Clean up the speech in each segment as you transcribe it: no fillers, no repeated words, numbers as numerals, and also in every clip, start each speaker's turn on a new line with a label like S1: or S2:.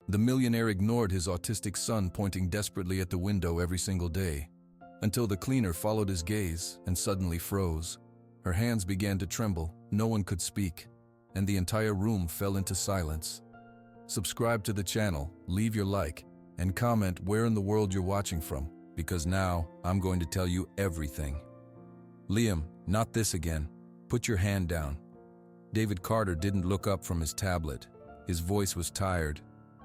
S1: The millionaire ignored his autistic son pointing desperately at the window every single day, until the cleaner followed his gaze and suddenly froze. Her hands began to tremble, no one could speak, and the entire room fell into silence. Subscribe to the channel, leave your like, and comment where in the world you're watching from, because now I'm going to tell you everything. Liam, not this again. Put your hand down. David Carter didn't look up from his tablet. His voice was tired.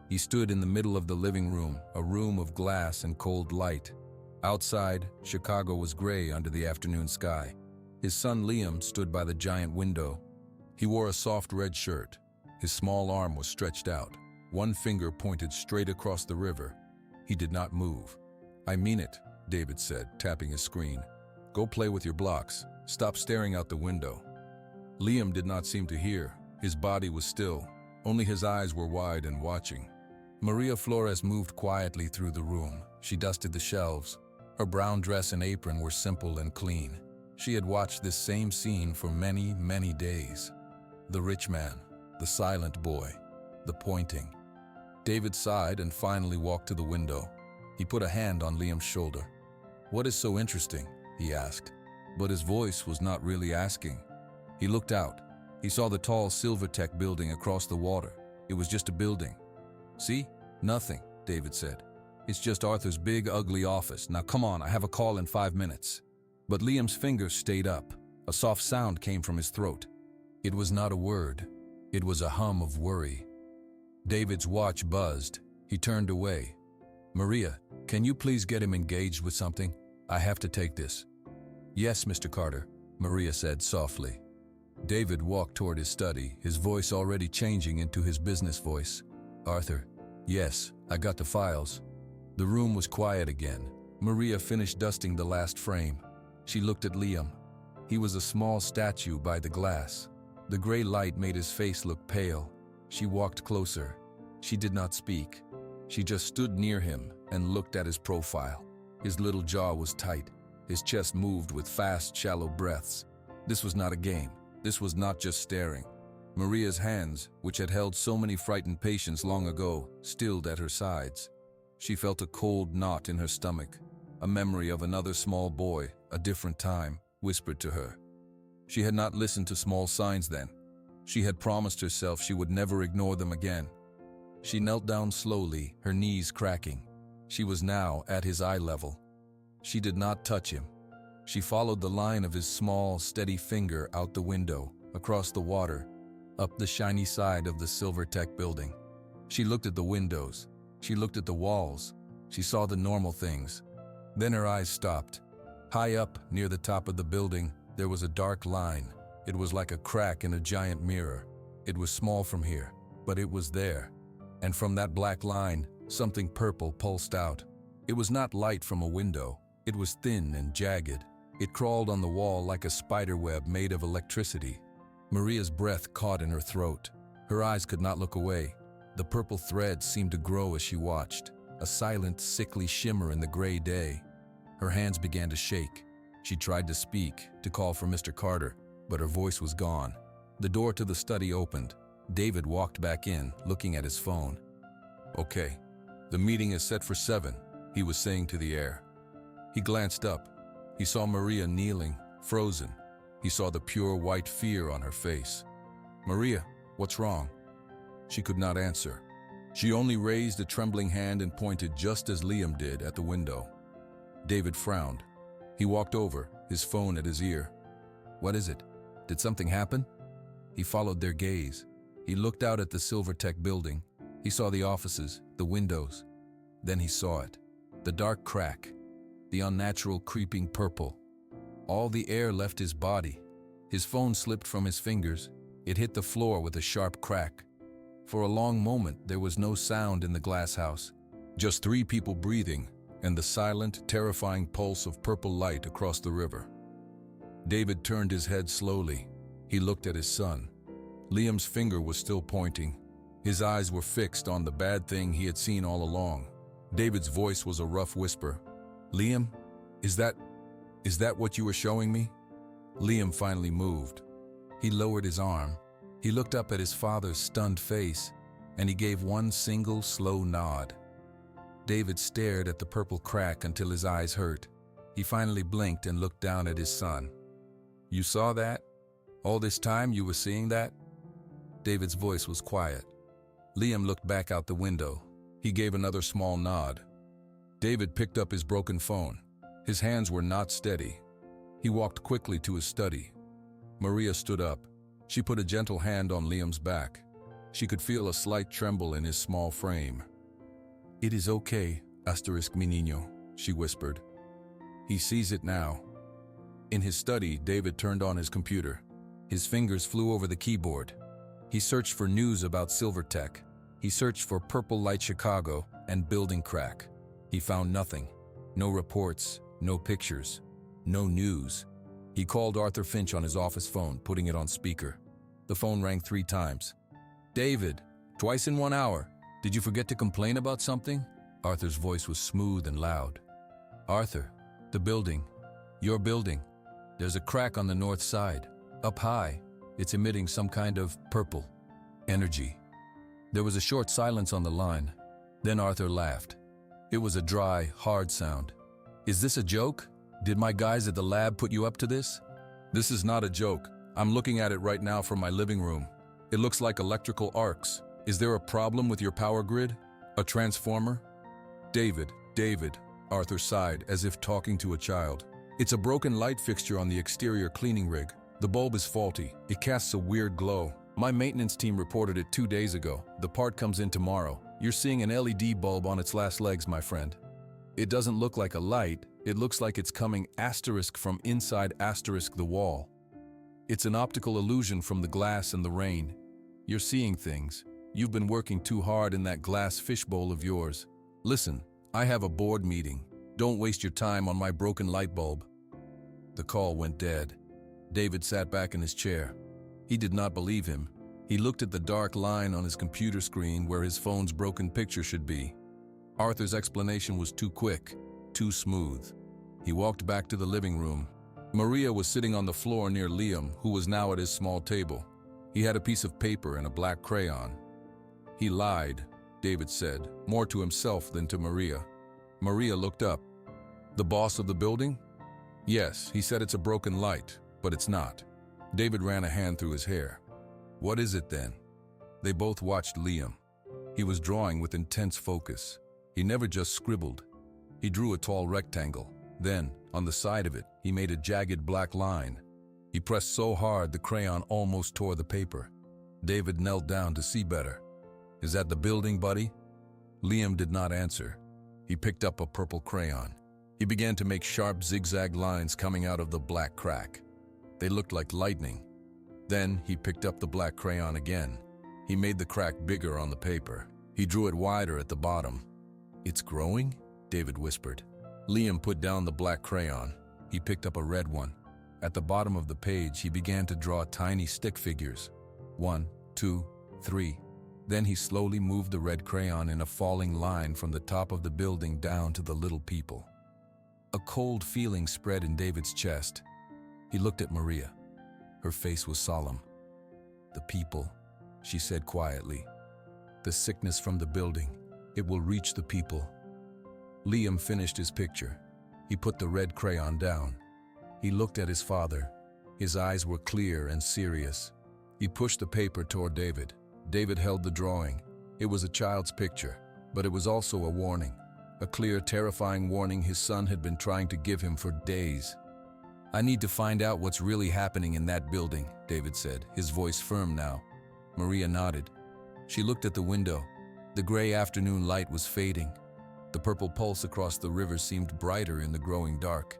S1: He stood in the middle of the living room, a room of glass and cold light. Outside, Chicago was gray under the afternoon sky. His son Liam stood by the giant window. He wore a soft red shirt. His small arm was stretched out. One finger pointed straight across the river. He did not move. "I mean it," David said, tapping his screen. "Go play with your blocks. Stop staring out the window." Liam did not seem to hear. His body was still. Only his eyes were wide and watching. Maria Flores moved quietly through the room. She dusted the shelves. Her brown dress and apron were simple and clean. She had watched this same scene for many, many days. The rich man, the silent boy, the pointing. David sighed and finally walked to the window. He put a hand on Liam's shoulder. "What is so interesting?" he asked. But his voice was not really asking. He looked out. He saw the tall Silvertech building across the water. It was just a building. "See? Nothing," David said. "It's just Arthur's big, ugly office. Now come on, I have a call in 5 minutes." But Liam's fingers stayed up. A soft sound came from his throat. It was not a word. It was a hum of worry. David's watch buzzed. He turned away. "Maria, can you please get him engaged with something? I have to take this." "Yes, Mr. Carter," Maria said softly. David walked toward his study, his voice already changing into his business voice. "Arthur, yes, I got the files." The room was quiet again. Maria finished dusting the last frame. She looked at Liam. He was a small statue by the glass. The gray light made his face look pale. She walked closer. She did not speak. She just stood near him and looked at his profile. His little jaw was tight. His chest moved with fast, shallow breaths. This was not a game. This was not just staring. Maria's hands, which had held so many frightened patients long ago, stilled at her sides. She felt a cold knot in her stomach. A memory of another small boy, a different time, whispered to her. She had not listened to small signs then. She had promised herself she would never ignore them again. She knelt down slowly, her knees cracking. She was now at his eye level. She did not touch him. She followed the line of his small, steady finger out the window, across the water, up the shiny side of the Silvertech building. She looked at the windows. She looked at the walls. She saw the normal things. Then her eyes stopped. High up, near the top of the building, there was a dark line. It was like a crack in a giant mirror. It was small from here, but it was there. And from that black line, something purple pulsed out. It was not light from a window. It was thin and jagged. It crawled on the wall like a spider web made of electricity. Maria's breath caught in her throat. Her eyes could not look away. The purple thread seemed to grow as she watched, a silent, sickly shimmer in the gray day. Her hands began to shake. She tried to speak, to call for Mr. Carter, but her voice was gone. The door to the study opened. David walked back in, looking at his phone. "Okay, the meeting is set for 7, he was saying to the air. He glanced up. He saw Maria kneeling, frozen. He saw the pure white fear on her face. "Maria, what's wrong?" She could not answer. She only raised a trembling hand and pointed just as Liam did at the window. David frowned. He walked over, his phone at his ear. "What is it? Did something happen?" He followed their gaze. He looked out at the Silvertech building. He saw the offices, the windows. Then he saw it. The dark crack. The unnatural creeping purple. All the air left his body. His phone slipped from his fingers. It hit the floor with a sharp crack. For a long moment, there was no sound in the glass house. Just 3 people breathing, and the silent, terrifying pulse of purple light across the river. David turned his head slowly. He looked at his son. Liam's finger was still pointing. His eyes were fixed on the bad thing he had seen all along. David's voice was a rough whisper. "Liam, is that what you were showing me?" Liam finally moved. He lowered his arm. He looked up at his father's stunned face. and he gave one single slow nod. David stared at the purple crack until his eyes hurt. He finally blinked and looked down at his son. "You saw that? All this time you were seeing that?" David's voice was quiet. Liam looked back out the window. He gave another small nod. David picked up his broken phone. His hands were not steady. He walked quickly to his study. Maria stood up. She put a gentle hand on Liam's back. She could feel a slight tremble in his small frame. "It is okay, mi niño," she whispered. "He sees it now." In his study, David turned on his computer. His fingers flew over the keyboard. He searched for news about Silvertech. He searched for Purple Light Chicago and building crack. He found nothing. No reports, no pictures, no news. He called Arthur Finch on his office phone, putting it on speaker. The phone rang 3 times. "David, twice in 1 hour. Did you forget to complain about something?" Arthur's voice was smooth and loud. "Arthur, the building. Your building. There's a crack on the north side. Up high. It's emitting some kind of purple energy." There was a short silence on the line. Then Arthur laughed. It was a dry, hard sound. "Is this a joke? Did my guys at the lab put you up to this?" "This is not a joke. I'm looking at it right now from my living room. It looks like electrical arcs. Is there a problem with your power grid? A transformer?" David, Arthur sighed as if talking to a child. "It's a broken light fixture on the exterior cleaning rig. The bulb is faulty. It casts a weird glow. My maintenance team reported it 2 days ago. The part comes in tomorrow. You're seeing an LED bulb on its last legs, my friend. It doesn't look like a light. It looks like it's coming from inside the wall. It's an optical illusion from the glass and the rain. You're seeing things. You've been working too hard in that glass fishbowl of yours. Listen, I have a board meeting. Don't waste your time on my broken light bulb." The call went dead. David sat back in his chair. He did not believe him. He looked at the dark line on his computer screen where his phone's broken picture should be. Arthur's explanation was too quick, too smooth. He walked back to the living room. Maria was sitting on the floor near Liam, who was now at his small table. He had a piece of paper and a black crayon. "He lied," David said, more to himself than to Maria. Maria looked up. "The boss of the building?" "Yes, he said it's a broken light, but it's not." David ran a hand through his hair. "What is it then?" They both watched Liam. He was drawing with intense focus. He never just scribbled. He drew a tall rectangle. Then, on the side of it, he made a jagged black line. He pressed so hard the crayon almost tore the paper. David knelt down to see better. "Is that the building, buddy?" Liam did not answer. He picked up a purple crayon. He began to make sharp zigzag lines coming out of the black crack. They looked like lightning. Then he picked up the black crayon again. He made the crack bigger on the paper. He drew it wider at the bottom. "It's growing?" David whispered. Liam put down the black crayon. He picked up a red one. At the bottom of the page, he began to draw tiny stick figures. 1, 2, 3. Then he slowly moved the red crayon in a falling line from the top of the building down to the little people. A cold feeling spread in David's chest. He looked at Maria. Her face was solemn. "The people," she said quietly. "The sickness from the building. It will reach the people." Liam finished his picture. He put the red crayon down. He looked at his father. His eyes were clear and serious. He pushed the paper toward David. David held the drawing. It was a child's picture, but it was also a warning. A clear, terrifying warning his son had been trying to give him for days. "I need to find out what's really happening in that building," David said, his voice firm now. Maria nodded. She looked at the window. The gray afternoon light was fading. The purple pulse across the river seemed brighter in the growing dark.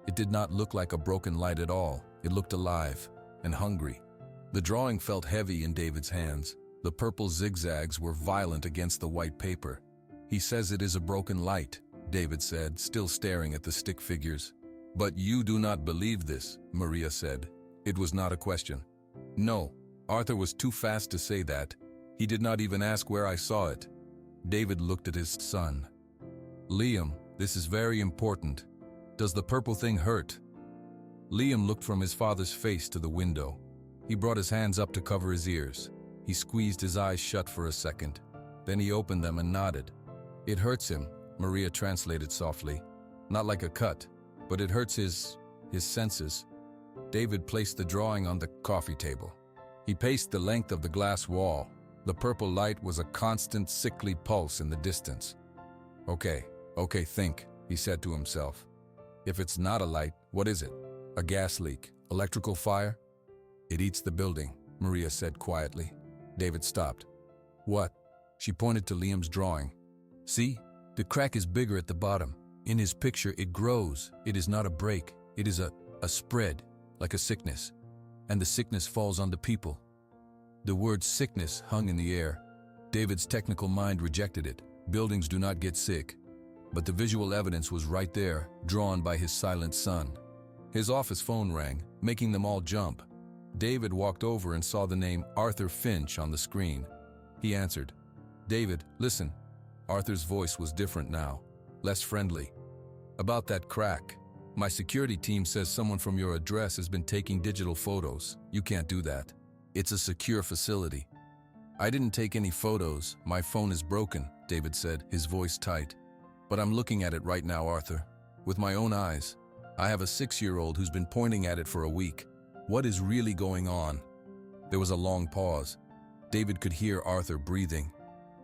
S1: It did not look like a broken light at all. It looked alive and hungry. The drawing felt heavy in David's hands. The purple zigzags were violent against the white paper. "He says it is a broken light," David said, still staring at the stick figures. "But you do not believe this," Maria said. It was not a question. "No, Arthur was too fast to say that. He did not even ask where I saw it." David looked at his son. "Liam, this is very important. Does the purple thing hurt?" Liam looked from his father's face to the window. He brought his hands up to cover his ears. He squeezed his eyes shut for a second. Then he opened them and nodded. It hurts him, Maria translated softly. Not like a cut, but it hurts his senses. David placed the drawing on the coffee table. He paced the length of the glass wall. The purple light was a constant, sickly pulse in the distance. Okay, think, he said to himself. If it's not a light, what is it? A gas leak? Electrical fire? It eats the building, Maria said quietly. David stopped. What? She pointed to Liam's drawing. See? The crack is bigger at the bottom. In his picture, it grows. It is not a break. It is a spread, like a sickness. And the sickness falls on the people. The word sickness hung in the air. David's technical mind rejected it. Buildings do not get sick. But the visual evidence was right there, drawn by his silent son. His office phone rang, making them all jump. David walked over and saw the name Arthur Finch on the screen. He answered. David, listen. Arthur's voice was different now, less friendly. About that crack. My security team says someone from your address has been taking digital photos. You can't do that. It's a secure facility. I didn't take any photos. My phone is broken, David said, his voice tight. But I'm looking at it right now, Arthur. With my own eyes. I have a 6-year-old who's been pointing at it for a week. What is really going on? There was a long pause. David could hear Arthur breathing.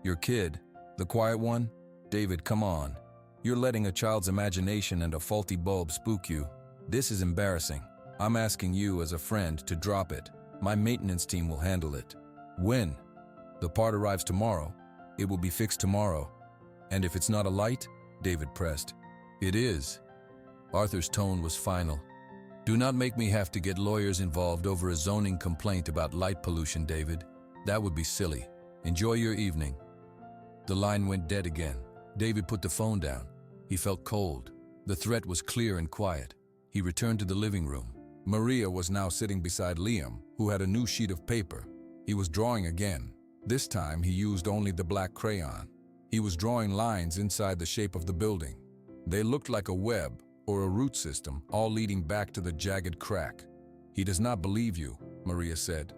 S1: Your kid, the quiet one? David, come on. You're letting a child's imagination and a faulty bulb spook you. This is embarrassing. I'm asking you as a friend to drop it. My maintenance team will handle it. When? The part arrives tomorrow. It will be fixed tomorrow. And if it's not a light? David pressed. It is. Arthur's tone was final. Do not make me have to get lawyers involved over a zoning complaint about light pollution, David. That would be silly. Enjoy your evening. The line went dead again. David put the phone down. He felt cold. The threat was clear and quiet. He returned to the living room. Maria was now sitting beside Liam, who had a new sheet of paper. He was drawing again. This time he used only the black crayon. He was drawing lines inside the shape of the building. They looked like a web or a root system, all leading back to the jagged crack. He does not believe you, Maria said.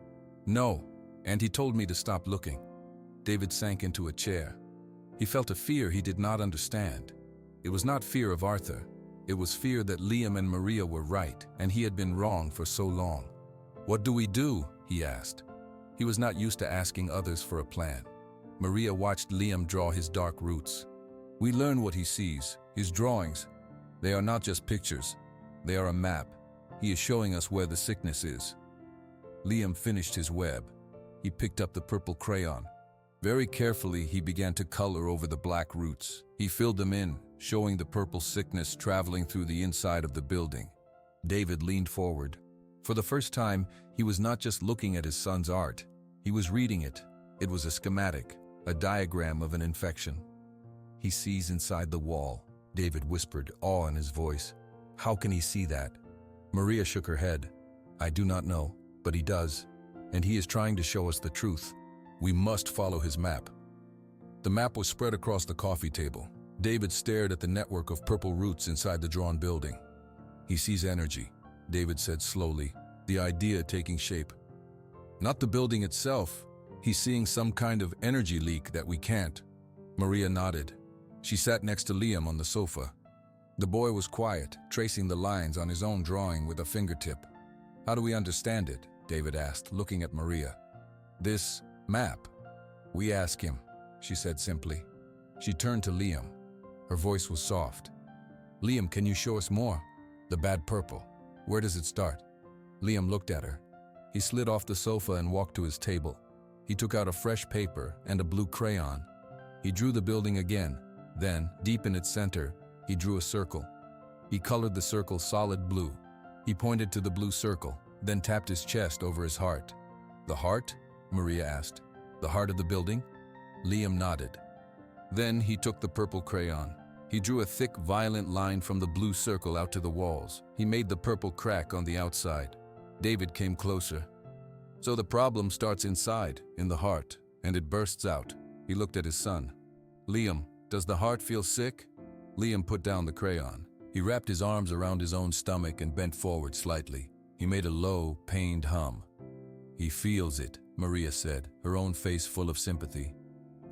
S1: No, and he told me to stop looking. David sank into a chair. He felt a fear he did not understand. It was not fear of Arthur. It was fear that Liam and Maria were right, and he had been wrong for so long. What do we do? He asked. He was not used to asking others for a plan. Maria watched Liam draw his dark roots. We learn what he sees, his drawings. They are not just pictures. They are a map. He is showing us where the sickness is. Liam finished his web. He picked up the purple crayon. Very carefully, he began to color over the black roots. He filled them in, showing the purple sickness traveling through the inside of the building. David leaned forward. For the first time, he was not just looking at his son's art. He was reading it. It was a schematic, a diagram of an infection. He sees inside the wall, David whispered, awe in his voice. How can he see that? Maria shook her head. I do not know, but he does. And he is trying to show us the truth. We must follow his map. The map was spread across the coffee table. David stared at the network of purple roots inside the drawn building. He sees energy, David said slowly, the idea taking shape. Not the building itself. He's seeing some kind of energy leak that we can't. Maria nodded. She sat next to Liam on the sofa. The boy was quiet, tracing the lines on his own drawing with a fingertip. How do we understand it? David asked, looking at Maria. This map. We ask him, she said simply. She turned to Liam. Her voice was soft. Liam, can you show us more? The bad purple. Where does it start? Liam looked at her. He slid off the sofa and walked to his table. He took out a fresh paper and a blue crayon. He drew the building again. Then, deep in its center, he drew a circle. He colored the circle solid blue. He pointed to the blue circle, then tapped his chest over his heart. The heart? Maria asked. The heart of the building? Liam nodded. Then he took the purple crayon. He drew a thick, violent line from the blue circle out to the walls. He made the purple crack on the outside. David came closer. So the problem starts inside, in the heart, and it bursts out. He looked at his son. Liam, does the heart feel sick? Liam put down the crayon. He wrapped his arms around his own stomach and bent forward slightly. He made a low, pained hum. He feels it, Maria said, her own face full of sympathy.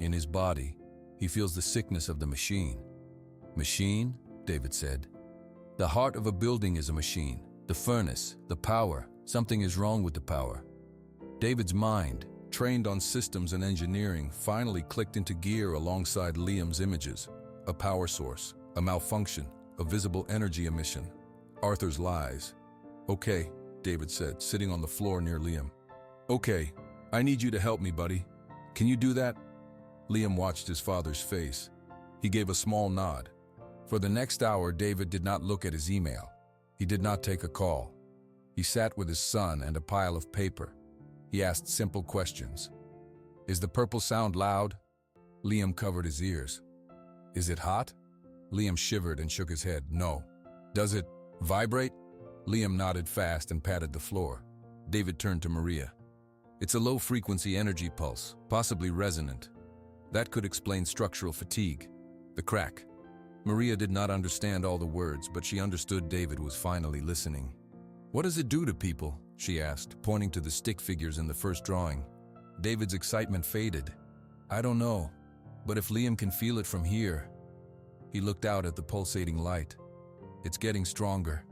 S1: In his body, he feels the sickness of the machine. Machine? David said. The heart of a building is a machine. The furnace, the power, something is wrong with the power. David's mind, trained on systems and engineering, finally clicked into gear alongside Liam's images. A power source, a malfunction, a visible energy emission. Arthur's lies. Okay, David said, sitting on the floor near Liam. Okay, I need you to help me, buddy. Can you do that? Liam watched his father's face. He gave a small nod. For the next hour, David did not look at his email. He did not take a call. He sat with his son and a pile of paper. He asked simple questions. Is the purple sound loud? Liam covered his ears. Is it hot? Liam shivered and shook his head. No. Does it vibrate? Liam nodded fast and patted the floor. David turned to Maria. It's a low-frequency energy pulse, possibly resonant. That could explain structural fatigue. The crack. Maria did not understand all the words, but she understood David was finally listening. What does it do to people? She asked, pointing to the stick figures in the first drawing. David's excitement faded. I don't know, but if Liam can feel it from here. He looked out at the pulsating light. It's getting stronger.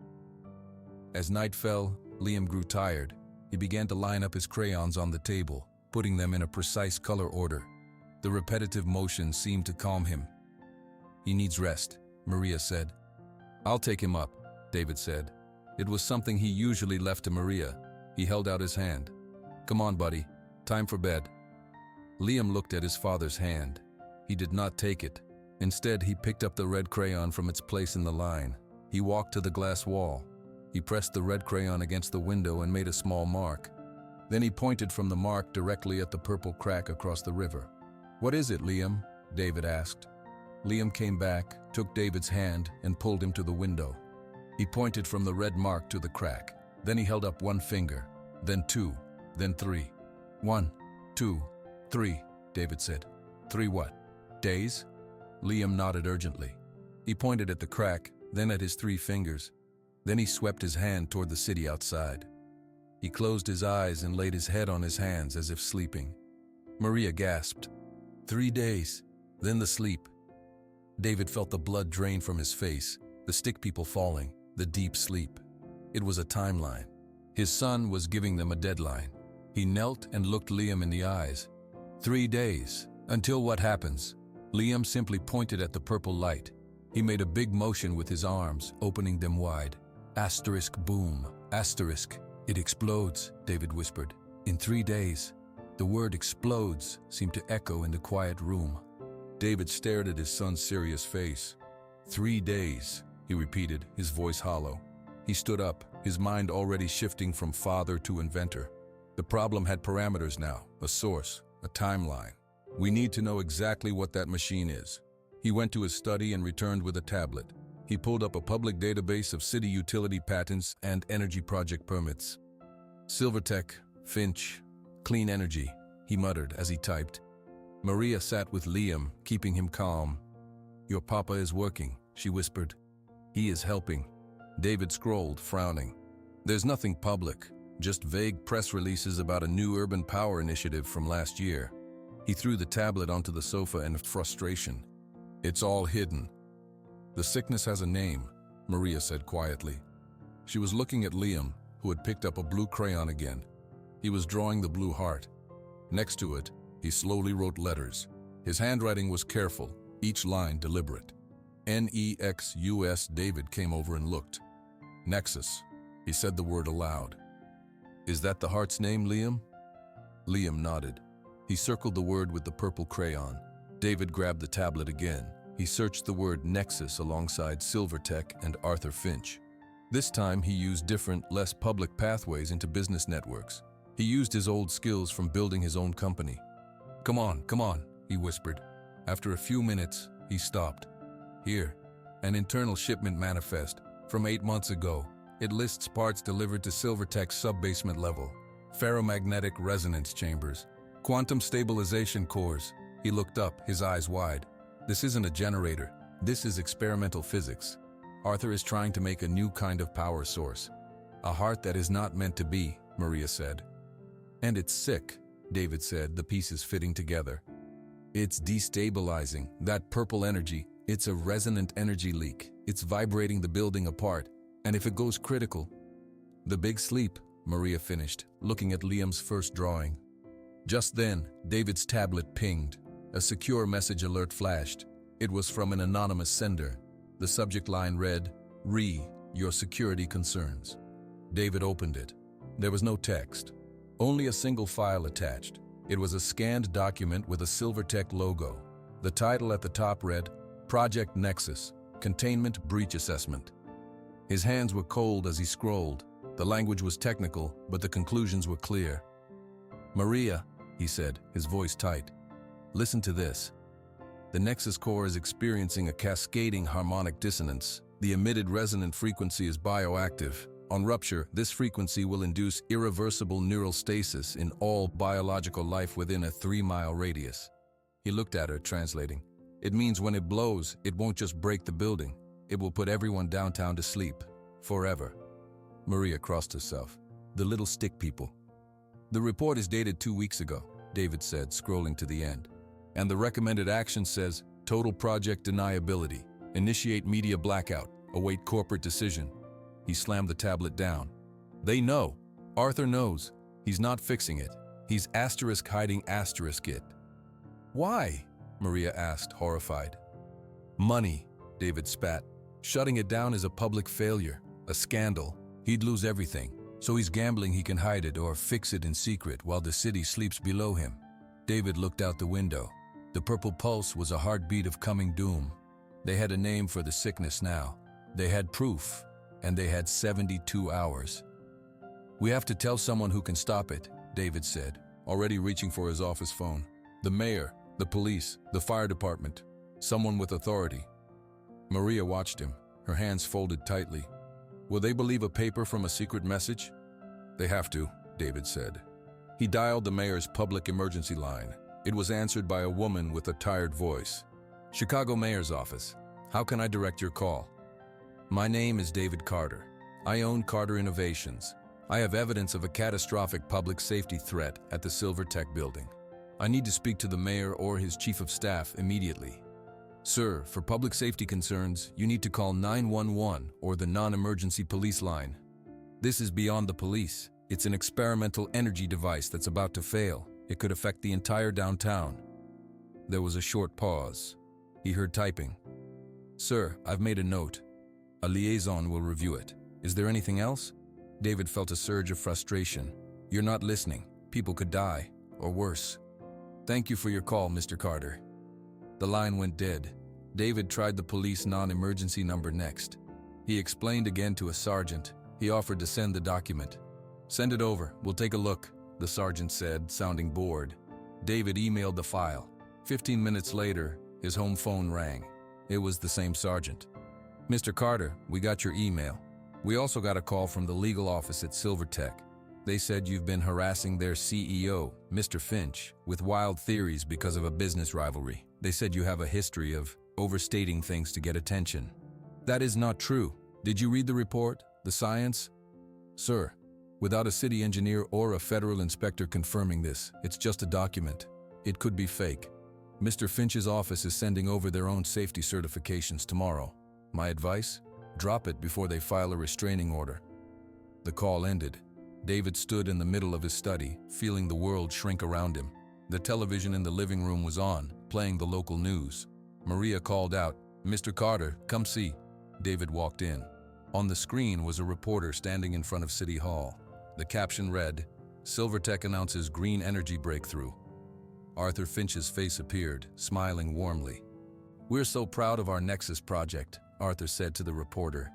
S1: As night fell, Liam grew tired. He began to line up his crayons on the table, putting them in a precise color order. The repetitive motion seemed to calm him. He needs rest, Maria said. I'll take him up, David said. It was something he usually left to Maria. He held out his hand. Come on, buddy. Time for bed. Liam looked at his father's hand. He did not take it. Instead, he picked up the red crayon from its place in the line. He walked to the glass wall. He pressed the red crayon against the window and made a small mark. Then he pointed from the mark directly at the purple crack across the river. What is it, Liam? David asked. Liam came back, took David's hand, and pulled him to the window. He pointed from the red mark to the crack. Then he held up one finger, then two, then three. 1, 2, 3, David said. 3 what? Days? Liam nodded urgently. He pointed at the crack, then at his 3 fingers. Then he swept his hand toward the city outside. He closed his eyes and laid his head on his hands as if sleeping. Maria gasped. 3 days, then the sleep. David felt the blood drain from his face, the stick people falling, the deep sleep. It was a timeline. His son was giving them a deadline. He knelt and looked Liam in the eyes. 3 days, until what happens? Liam simply pointed at the purple light. He made a big motion with his arms, opening them wide. Asterisk boom, asterisk. It explodes, David whispered. In 3 days. The word explodes seemed to echo in the quiet room. David stared at his son's serious face. 3 days, he repeated, his voice hollow. He stood up, his mind already shifting from father to inventor. The problem had parameters now, a source, a timeline. We need to know exactly what that machine is. He went to his study and returned with a tablet. He pulled up a public database of city utility patents and energy project permits. Silvertech, Finch, clean energy, he muttered as he typed. Maria sat with Liam, keeping him calm. Your papa is working, she whispered. He is helping. David scrolled, frowning. There's nothing public, just vague press releases about a new urban power initiative from last year. He threw the tablet onto the sofa in frustration. It's all hidden. The sickness has a name, Maria said quietly. She was looking at Liam, who had picked up a blue crayon again. He was drawing the blue heart. Next to it, he slowly wrote letters. His handwriting was careful, each line deliberate. Nexus. David came over and looked. Nexus. He said the word aloud. Is that the heart's name, Liam? Liam nodded. He circled the word with the purple crayon. David grabbed the tablet again. He searched the word Nexus alongside Silvertech and Arthur Finch. This time he used different, less public pathways into business networks. He used his old skills from building his own company. Come on, he whispered. After a few minutes, he stopped. Here, an internal shipment manifest from 8 months ago. It lists parts delivered to Silvertech's sub-basement level, ferromagnetic resonance chambers, quantum stabilization cores. He looked up, his eyes wide. This isn't a generator. This is experimental physics. Arthur is trying to make a new kind of power source. A heart that is not meant to be, Maria said. And it's sick. David said, the pieces fitting together. It's destabilizing, that purple energy. It's a resonant energy leak. It's vibrating the building apart. And if it goes critical... The big sleep, Maria finished, looking at Liam's first drawing. Just then, David's tablet pinged. A secure message alert flashed. It was from an anonymous sender. The subject line read, your security concerns. David opened it. There was no text. Only a single file attached. It was a scanned document with a Silvertech logo. The title at the top read, Project Nexus, Containment Breach Assessment. His hands were cold as he scrolled. The language was technical, but the conclusions were clear. Maria, he said, his voice tight, listen to this. The Nexus core is experiencing a cascading harmonic dissonance. The emitted resonant frequency is bioactive. On rupture, this frequency will induce irreversible neural stasis in all biological life within a 3-mile radius. He looked at her, translating. It means when it blows, it won't just break the building. It will put everyone downtown to sleep. Forever. Maria crossed herself. The little stick people. The report is dated 2 weeks ago, David said, scrolling to the end. And the recommended action says, total project deniability. Initiate media blackout. Await corporate decision. He slammed the tablet down. They know. Arthur knows. He's not fixing it. He's hiding it. Why? Maria asked, horrified. Money, David spat. Shutting it down is a public failure, a scandal. He'd lose everything, so he's gambling he can hide it or fix it in secret while the city sleeps below him. David looked out the window. The purple pulse was a heartbeat of coming doom. They had a name for the sickness now. They had proof, and they had 72 hours. We have to tell someone who can stop it, David said, already reaching for his office phone. The mayor, the police, the fire department, someone with authority. Maria watched him, her hands folded tightly. Will they believe a paper from a secret message? They have to, David said. He dialed the mayor's public emergency line. It was answered by a woman with a tired voice. Chicago Mayor's Office. How can I direct your call? My name is David Carter. I own Carter Innovations. I have evidence of a catastrophic public safety threat at the Silvertech building. I need to speak to the mayor or his chief of staff immediately. Sir, for public safety concerns, you need to call 911 or the non-emergency police line. This is beyond the police. It's an experimental energy device that's about to fail. It could affect the entire downtown. There was a short pause. He heard typing. Sir, I've made a note. A liaison will review it. Is there anything else? David felt a surge of frustration. You're not listening. People could die, or worse. Thank you for your call, Mr. Carter. The line went dead. David tried the police non-emergency number next. He explained again to a sergeant. He offered to send the document. Send it over, we'll take a look, the sergeant said, sounding bored. David emailed the file. 15 minutes later, his home phone rang. It was the same sergeant. Mr. Carter, we got your email. We also got a call from the legal office at Silvertech. They said you've been harassing their CEO, Mr. Finch, with wild theories because of a business rivalry. They said you have a history of overstating things to get attention. That is not true. Did you read the report, the science? Sir, without a city engineer or a federal inspector confirming this, it's just a document. It could be fake. Mr. Finch's office is sending over their own safety certifications tomorrow. My advice? Drop it before they file a restraining order. The call ended. David stood in the middle of his study, feeling the world shrink around him. The television in the living room was on, playing the local news. Maria called out, Mr. Carter, come see. David walked in. On the screen was a reporter standing in front of City Hall. The caption read, Silvertech announces green energy breakthrough. Arthur Finch's face appeared, smiling warmly. We're so proud of our Nexus project, Arthur said to the reporter.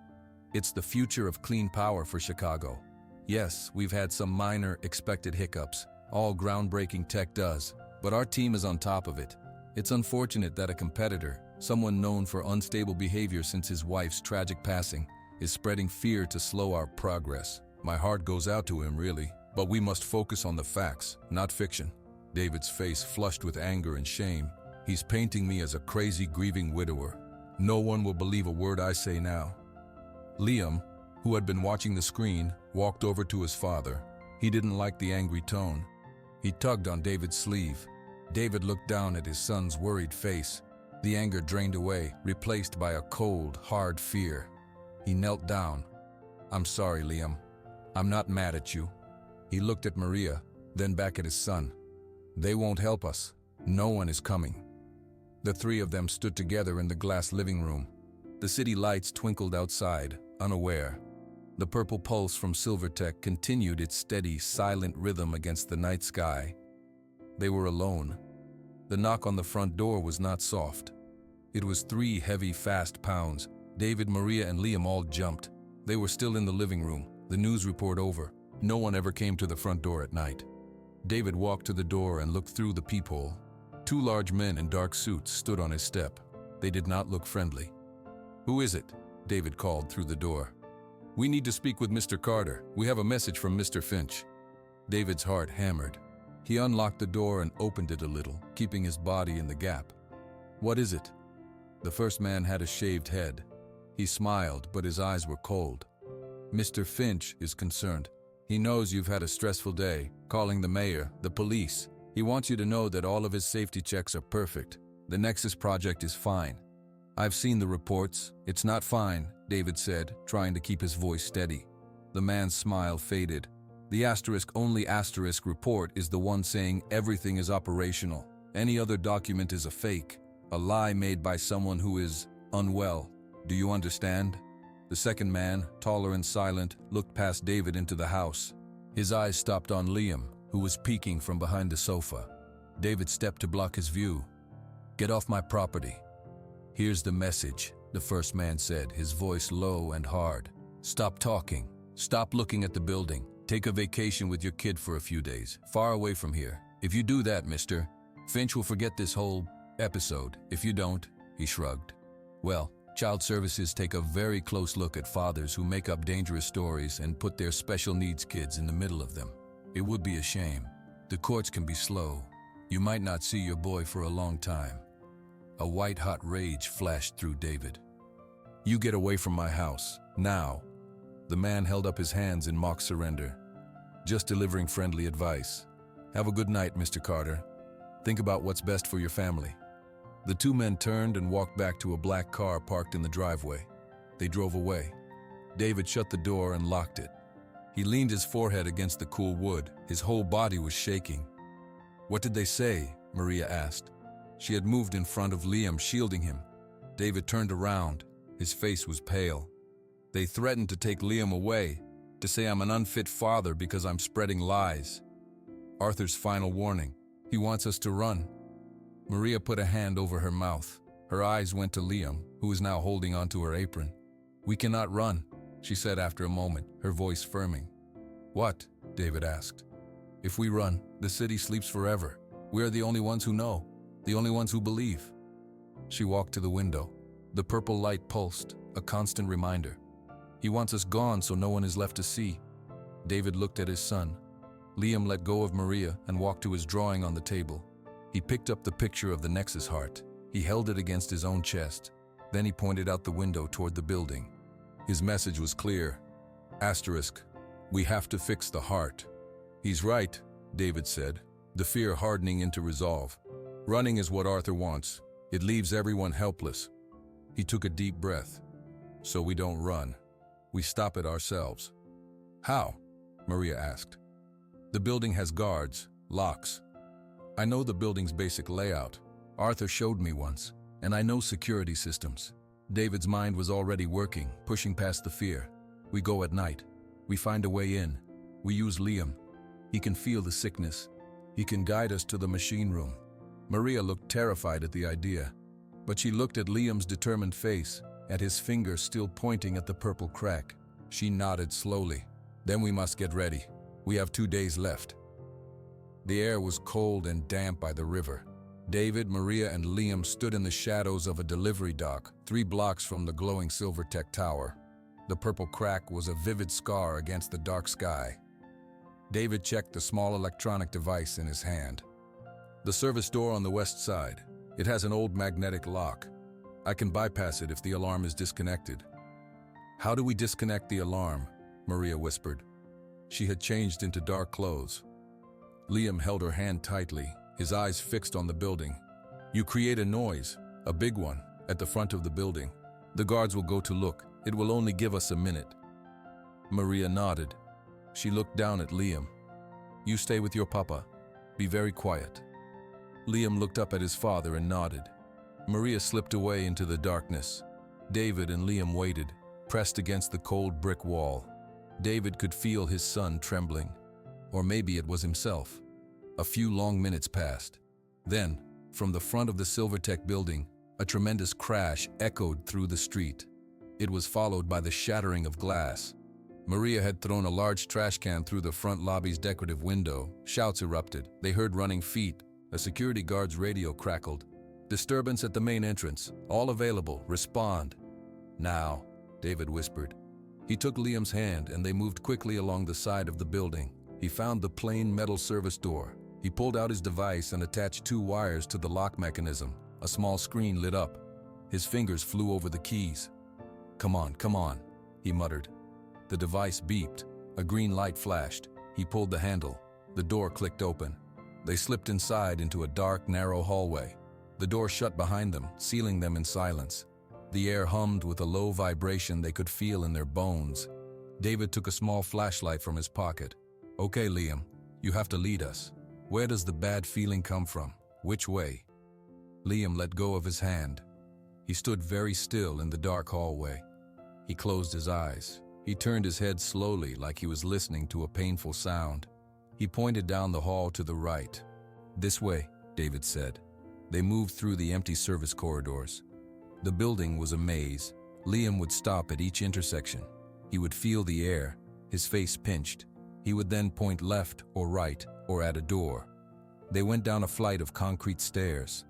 S1: It's the future of clean power for Chicago. Yes, we've had some minor, expected hiccups. All groundbreaking tech does, but our team is on top of it. It's unfortunate that a competitor, someone known for unstable behavior since his wife's tragic passing, is spreading fear to slow our progress. My heart goes out to him, really, but we must focus on the facts, not fiction. David's face flushed with anger and shame. He's painting me as a crazy, grieving widower. No one will believe a word I say now. Liam, who had been watching the screen, walked over to his father. He didn't like the angry tone. He tugged on David's sleeve. David looked down at his son's worried face. The anger drained away, replaced by a cold, hard fear. He knelt down. "I'm sorry, Liam. I'm not mad at you." He looked at Maria, then back at his son. "They won't help us. No one is coming." The three of them stood together in the glass living room. The city lights twinkled outside, unaware. The purple pulse from Silvertech continued its steady, silent rhythm against the night sky. They were alone. The knock on the front door was not soft. It was 3 heavy, fast pounds. David, Maria, and Liam all jumped. They were still in the living room, the news report over. No one ever came to the front door at night. David walked to the door and looked through the peephole. 2 large men in dark suits stood on his step. They did not look friendly. "Who is it?" David called through the door. "We need to speak with Mr. Carter. We have a message from Mr. Finch." David's heart hammered. He unlocked the door and opened it a little, keeping his body in the gap. "What is it?" The first man had a shaved head. He smiled, but his eyes were cold. "Mr. Finch is concerned. He knows you've had a stressful day, calling the mayor, the police. He wants you to know that all of his safety checks are perfect. The Nexus project is fine." "I've seen the reports. It's not fine," David said, trying to keep his voice steady. The man's smile faded. "The only asterisk report is the one saying everything is operational. Any other document is a fake, a lie made by someone who is unwell. Do you understand?" The second man, taller and silent, looked past David into the house. His eyes stopped on Liam, who was peeking from behind the sofa. David stepped to block his view. "Get off my property." "Here's the message," the first man said, his voice low and hard. "Stop talking. Stop looking at the building. Take a vacation with your kid for a few days, far away from here. If you do that, Mr. Finch will forget this whole episode. If you don't," he shrugged. "Well, Child Services take a very close look at fathers who make up dangerous stories and put their special needs kids in the middle of them. It would be a shame. The courts can be slow. You might not see your boy for a long time." A white-hot rage flashed through David. "You get away from my house, now." The man held up his hands in mock surrender. "Just delivering friendly advice. Have a good night, Mr. Carter. Think about what's best for your family." The 2 men turned and walked back to a black car parked in the driveway. They drove away. David shut the door and locked it. He leaned his forehead against the cool wood. His whole body was shaking. "What did they say?" Maria asked. She had moved in front of Liam, shielding him. David turned around. His face was pale. "They threatened to take Liam away, to say I'm an unfit father because I'm spreading lies. Arthur's final warning. He wants us to run." Maria put a hand over her mouth. Her eyes went to Liam, who was now holding onto her apron. "We cannot run," she said after a moment, her voice firming. "What?" David asked. "If we run, the city sleeps forever. We are the only ones who know, the only ones who believe." She walked to the window. The purple light pulsed, a constant reminder. "He wants us gone so no one is left to see." David looked at his son. Liam let go of Maria and walked to his drawing on the table. He picked up the picture of the Nexus heart. He held it against his own chest. Then he pointed out the window toward the building. His message was clear. Asterisk, we have to fix the heart. "He's right," David said, the fear hardening into resolve. "Running is what Arthur wants. It leaves everyone helpless." He took a deep breath. "So we don't run. We stop it ourselves." "How?" Maria asked. "The building has guards, locks. I know the building's basic layout. Arthur showed me once, and I know security systems." David's mind was already working, pushing past the fear. "We go at night. We find a way in. We use Liam. He can feel the sickness. He can guide us to the machine room." Maria looked terrified at the idea, but she looked at Liam's determined face, at his finger still pointing at the purple crack. She nodded slowly. "Then we must get ready. We have 2 days left." The air was cold and damp by the river. David, Maria, and Liam stood in the shadows of a delivery dock, 3 blocks from the glowing Silvertech tower. The purple crack was a vivid scar against the dark sky. David checked the small electronic device in his hand. "The service door on the west side. It has an old magnetic lock. I can bypass it if the alarm is disconnected." "How do we disconnect the alarm?" Maria whispered. She had changed into dark clothes. Liam held her hand tightly, his eyes fixed on the building. "You create a noise, a big one, at the front of the building. The guards will go to look. It will only give us a minute." Maria nodded. She looked down at Liam. "You stay with your papa. Be very quiet." Liam looked up at his father and nodded. Maria slipped away into the darkness. David and Liam waited, pressed against the cold brick wall. David could feel his son trembling. Or maybe it was himself. A few long minutes passed. Then, from the front of the Silvertech building, a tremendous crash echoed through the street. It was followed by the shattering of glass. Maria had thrown a large trash can through the front lobby's decorative window. Shouts erupted. They heard running feet. A security guard's radio crackled. "Disturbance at the main entrance. All available. Respond." "Now," David whispered. He took Liam's hand and they moved quickly along the side of the building. He found the plain metal service door. He pulled out his device and attached 2 wires to the lock mechanism. A small screen lit up. His fingers flew over the keys. Come on," he muttered. The device beeped. A green light flashed. He pulled the handle. The door clicked open. They slipped inside into a dark, narrow hallway. The door shut behind them, sealing them in silence. The air hummed with a low vibration they could feel in their bones. David took a small flashlight from his pocket. "Okay, Liam, you have to lead us. Where does the bad feeling come from? Which way?" Liam let go of his hand. He stood very still in the dark hallway. He closed his eyes. He turned his head slowly like he was listening to a painful sound. He pointed down the hall to the right. "This way," David said. They moved through the empty service corridors. The building was a maze. Liam would stop at each intersection. He would feel the air, his face pinched. He would then point left or right or at a door. They went down a flight of concrete stairs.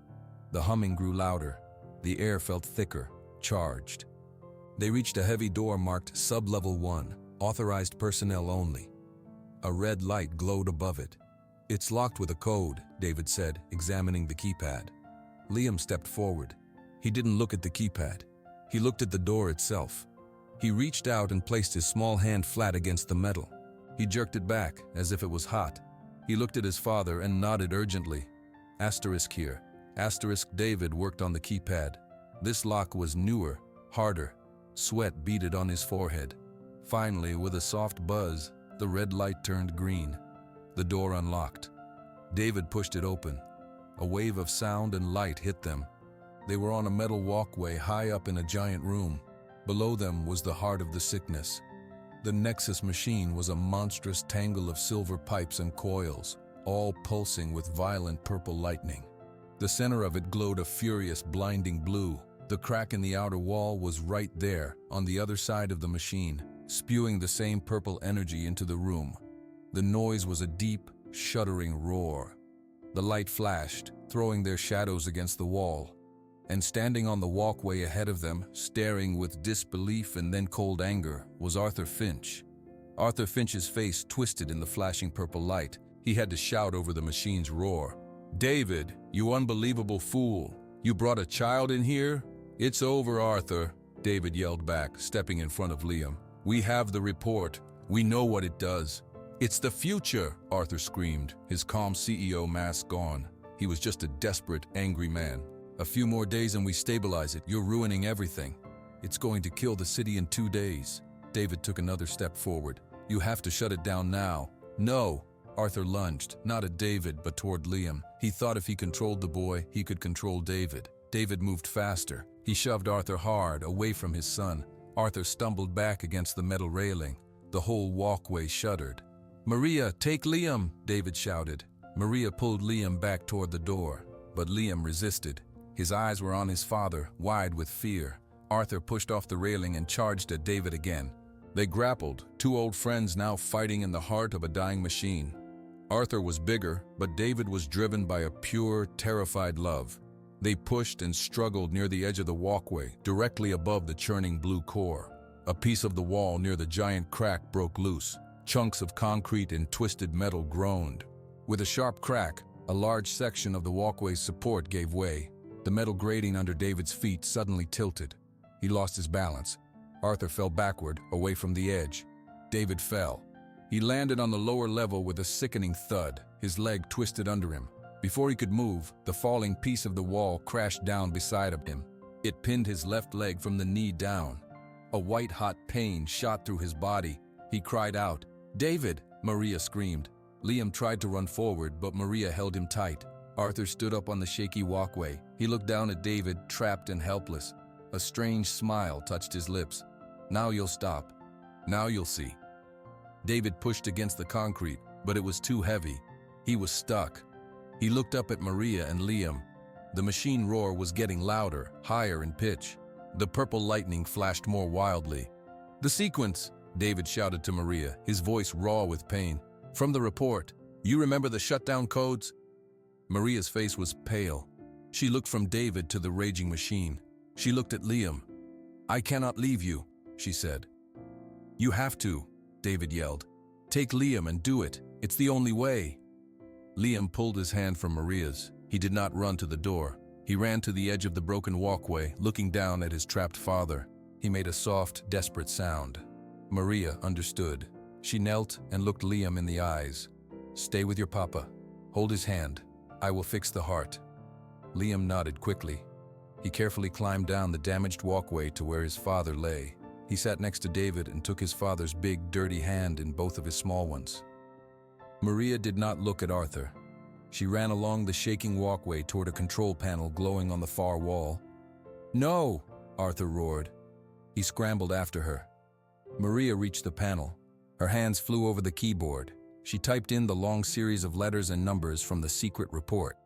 S1: The humming grew louder. The air felt thicker, charged. They reached a heavy door marked Sub-Level 1, authorized personnel only. A red light glowed above it. "It's locked with a code," David said, examining the keypad. Liam stepped forward. He didn't look at the keypad. He looked at the door itself. He reached out and placed his small hand flat against the metal. He jerked it back, as if it was hot. He looked at his father and nodded urgently. Asterisk here. Asterisk. David worked on the keypad. This lock was newer, harder. Sweat beaded on his forehead. Finally, with a soft buzz, the red light turned green. The door unlocked. David pushed it open. A wave of sound and light hit them. They were on a metal walkway high up in a giant room. Below them was the heart of the sickness. The Nexus machine was a monstrous tangle of silver pipes and coils, all pulsing with violent purple lightning. The center of it glowed a furious, blinding blue. The crack in the outer wall was right there, on the other side of the machine, spewing the same purple energy into the room. The noise was a deep, shuddering roar. The light flashed, throwing their shadows against the wall. And standing on the walkway ahead of them, staring with disbelief and then cold anger, was Arthur Finch. Arthur Finch's face twisted in the flashing purple light. He had to shout over the machine's roar. "David, you unbelievable fool! You brought a child in here? It's over, Arthur," David yelled back, stepping in front of Liam. "We have the report. We know what it does." "It's the future," Arthur screamed, his calm CEO mask gone. He was just a desperate, angry man. "A few more days and we stabilize it. You're ruining everything. It's going to kill the city in 2 days." David took another step forward. "You have to shut it down now." "No." Arthur lunged, not at David, but toward Liam. He thought if he controlled the boy, he could control David. David moved faster. He shoved Arthur hard, away from his son. Arthur stumbled back against the metal railing. The whole walkway shuddered. "Maria, take Liam!" David shouted. Maria pulled Liam back toward the door, but Liam resisted. His eyes were on his father, wide with fear. Arthur pushed off the railing and charged at David again. They grappled, 2 old friends now fighting in the heart of a dying machine. Arthur was bigger, but David was driven by a pure, terrified love. They pushed and struggled near the edge of the walkway, directly above the churning blue core. A piece of the wall near the giant crack broke loose. Chunks of concrete and twisted metal groaned. With a sharp crack, a large section of the walkway's support gave way. The metal grating under David's feet suddenly tilted. He lost his balance. Arthur fell backward, away from the edge. David fell. He landed on the lower level with a sickening thud, his leg twisted under him. Before he could move, the falling piece of the wall crashed down beside him. It pinned his left leg from the knee down. A white-hot pain shot through his body. He cried out, "David!" Maria screamed. Liam tried to run forward, but Maria held him tight. Arthur stood up on the shaky walkway. He looked down at David, trapped and helpless. A strange smile touched his lips. "Now you'll stop. Now you'll see." David pushed against the concrete, but it was too heavy. He was stuck. He looked up at Maria and Liam. The machine roar was getting louder, higher in pitch. The purple lightning flashed more wildly. "The sequence!" David shouted to Maria, his voice raw with pain. "From the report. You remember the shutdown codes?" Maria's face was pale. She looked from David to the raging machine. She looked at Liam. "I cannot leave you," she said. "You have to," David yelled. "Take Liam and do it. It's the only way." Liam pulled his hand from Maria's. He did not run to the door. He ran to the edge of the broken walkway, looking down at his trapped father. He made a soft, desperate sound. Maria understood. She knelt and looked Liam in the eyes. "Stay with your papa. Hold his hand. I will fix the heart." Liam nodded quickly. He carefully climbed down the damaged walkway to where his father lay. He sat next to David and took his father's big, dirty hand in both of his small ones. Maria did not look at Arthur. She ran along the shaking walkway toward a control panel glowing on the far wall. "No!" Arthur roared. He scrambled after her. Maria reached the panel. Her hands flew over the keyboard. She typed in the long series of letters and numbers from the secret report.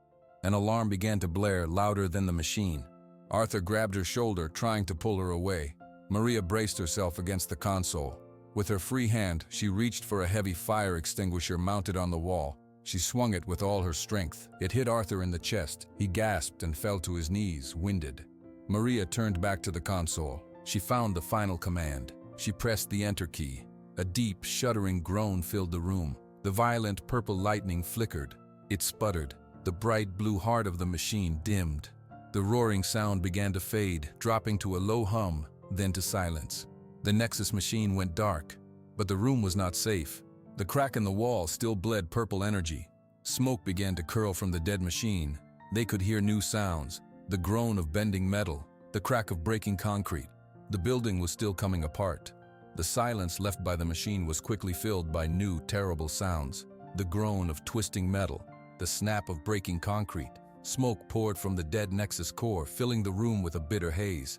S1: An alarm began to blare, louder than the machine. Arthur grabbed her shoulder, trying to pull her away. Maria braced herself against the console. With her free hand, she reached for a heavy fire extinguisher mounted on the wall. She swung it with all her strength. It hit Arthur in the chest. He gasped and fell to his knees, winded. Maria turned back to the console. She found the final command. She pressed the enter key. A deep, shuddering groan filled the room. The violent purple lightning flickered. It sputtered. The bright blue heart of the machine dimmed. The roaring sound began to fade, dropping to a low hum, then to silence. The Nexus machine went dark, but the room was not safe. The crack in the wall still bled purple energy. Smoke began to curl from the dead machine. They could hear new sounds, the groan of bending metal, the crack of breaking concrete. The building was still coming apart. The silence left by the machine was quickly filled by new, terrible sounds. The groan of twisting metal, the snap of breaking concrete. Smoke poured from the dead Nexus core, filling the room with a bitter haze.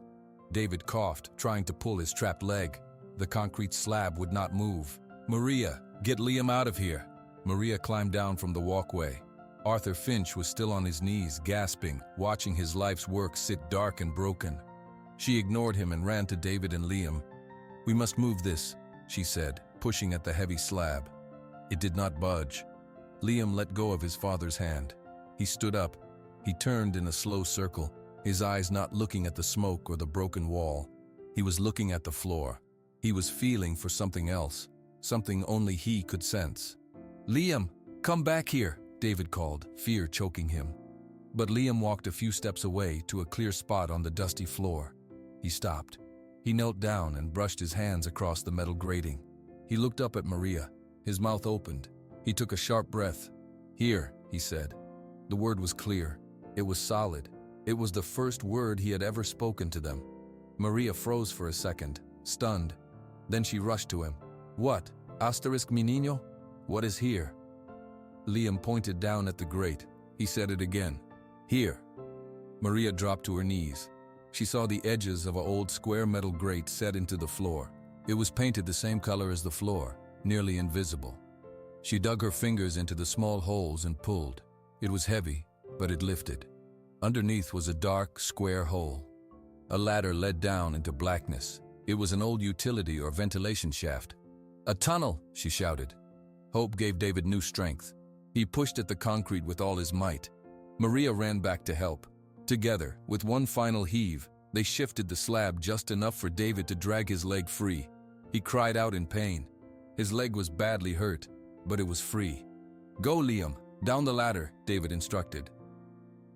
S1: David coughed, trying to pull his trapped leg. The concrete slab would not move. "Maria, get Liam out of here." Maria climbed down from the walkway. Arthur Finch was still on his knees, gasping, watching his life's work sit dark and broken. She ignored him and ran to David and Liam. "We must move this," she said, pushing at the heavy slab. It did not budge. Liam let go of his father's hand. He stood up. He turned in a slow circle, his eyes not looking at the smoke or the broken wall. He was looking at the floor. He was feeling for something else, something only he could sense. "Liam, come back here," David called, fear choking him. But Liam walked a few steps away to a clear spot on the dusty floor. He stopped. He knelt down and brushed his hands across the metal grating. He looked up at Maria. His mouth opened. He took a sharp breath. "Here," he said. The word was clear. It was solid. It was the first word he had ever spoken to them. Maria froze for a second, stunned. Then she rushed to him. "What? Asterisk mi niño? What is here?" Liam pointed down at the grate. He said it again. "Here." Maria dropped to her knees. She saw the edges of an old square metal grate set into the floor. It was painted the same color as the floor, nearly invisible. She dug her fingers into the small holes and pulled. It was heavy, but it lifted. Underneath was a dark, square hole. A ladder led down into blackness. It was an old utility or ventilation shaft. "A tunnel!" she shouted. Hope gave David new strength. He pushed at the concrete with all his might. Maria ran back to help. Together, with one final heave, they shifted the slab just enough for David to drag his leg free. He cried out in pain. His leg was badly hurt, but it was free. "Go, Liam, down the ladder," David instructed.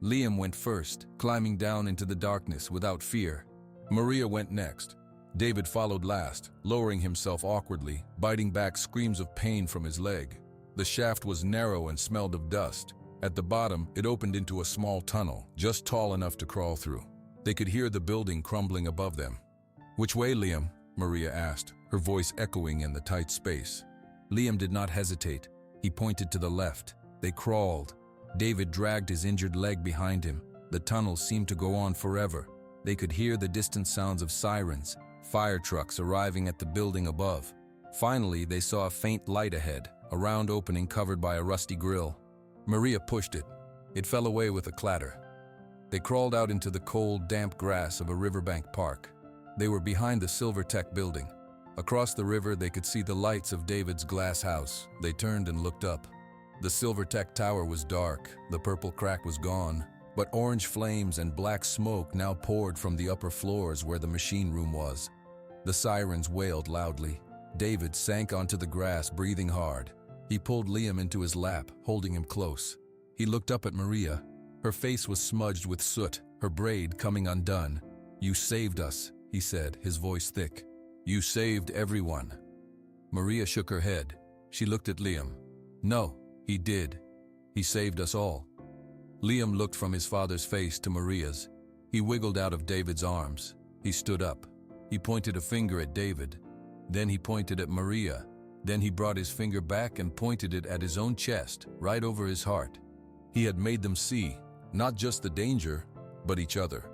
S1: Liam went first, climbing down into the darkness without fear. Maria went next. David followed last, lowering himself awkwardly, biting back screams of pain from his leg. The shaft was narrow and smelled of dust. At the bottom, it opened into a small tunnel, just tall enough to crawl through. They could hear the building crumbling above them. "Which way, Liam?" Maria asked, her voice echoing in the tight space. Liam did not hesitate. He pointed to the left. They crawled. David dragged his injured leg behind him. The tunnel seemed to go on forever. They could hear the distant sounds of sirens, fire trucks arriving at the building above. Finally, they saw a faint light ahead, a round opening covered by a rusty grill. Maria pushed it. It fell away with a clatter. They crawled out into the cold, damp grass of a riverbank park. They were behind the Silvertech building. Across the river, they could see the lights of David's glass house. They turned and looked up. The Silvertech tower was dark. The purple crack was gone, but orange flames and black smoke now poured from the upper floors where the machine room was. The sirens wailed loudly. David sank onto the grass, breathing hard. He pulled Liam into his lap, holding him close. He looked up at Maria. Her face was smudged with soot, her braid coming undone. "You saved us," he said, his voice thick. "You saved everyone." Maria shook her head. She looked at Liam. "No, he did. He saved us all." Liam looked from his father's face to Maria's. He wiggled out of David's arms. He stood up. He pointed a finger at David. Then he pointed at Maria. Then he brought his finger back and pointed it at his own chest, right over his heart. He had made them see, not just the danger, but each other.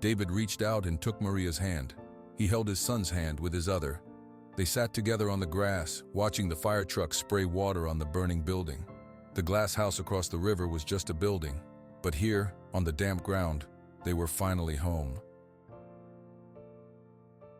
S1: David reached out and took Maria's hand. He held his son's hand with his other. They sat together on the grass, watching the fire truck spray water on the burning building. The glass house across the river was just a building, but here, on the damp ground, they were finally home.